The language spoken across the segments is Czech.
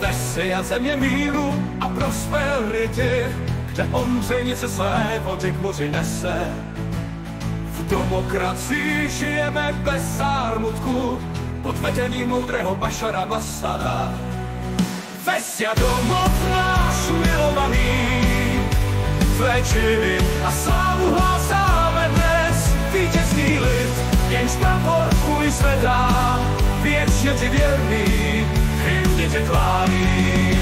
nese a země míru a prosperity, kde Ondřejnice své vody k moři nese. V demokracii žijeme bez zármutku, pod vedením moudrého Bašara Asada. Ves a domov náš milovaný, tvé činy a slávu hlásáme dnes. Vítězný lid, jenž prapor tvůj zvedá, věčně ti věrný, hymny tě chválí.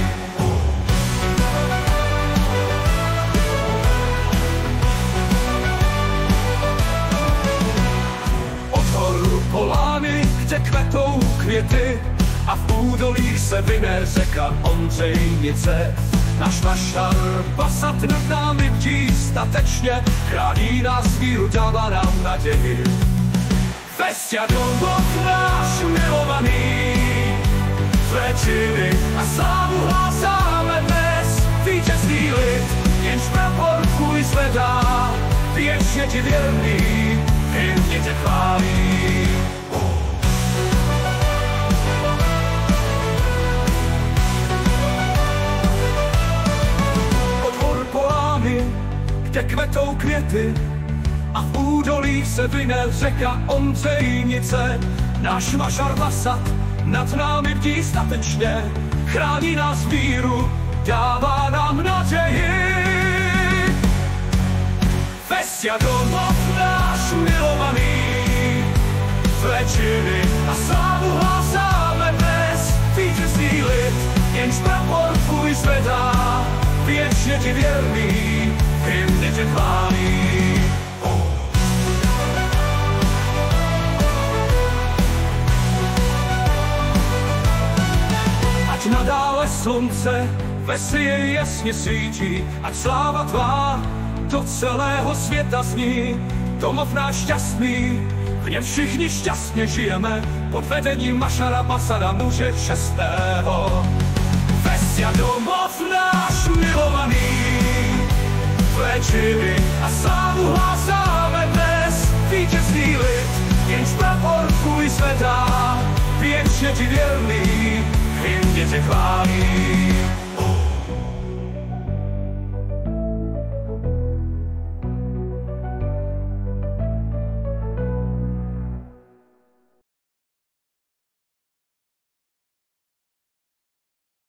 Od horu Polány, kde kvetou květy, a v údolích se vyne řeka Ondřejnice. Náš Bašar Asad nad námi bdí statečně, chrání nás víru, dává nám naději. Ves a domov náš milovaný, tvé činy a slávu hlásáme dnes. Vítězný lid, jenž prapor tvůj zvedá, věčně ti věrný, hymny tě chválí. Kde kvetou květy a v údolích se vyne řeka Ondřejnice. Náš Bašar Asad nad námi bdí statečně, chrání nás víru, dává nám naději. Ves a domov náš milovaný, tvé činy a slávu hlásáme dnes. Vítězný lid, jenž prapor tvůj zvedá, věčně ti věrný, hymny tě chválí. Ať nadále slunce ve jej jasně svítí, ať sláva tvá do celého světa zní. Domov náš šťastný, v něm všichni šťastně žijeme, pod vedením Bašara Asada muže čestného. Ves a domov náš milovaný, tvé činy a slávu hlásáme dnes. Vítězný lid, jenž prapor tvůj zvedá, věčně ti věrný, hymny tě chválí.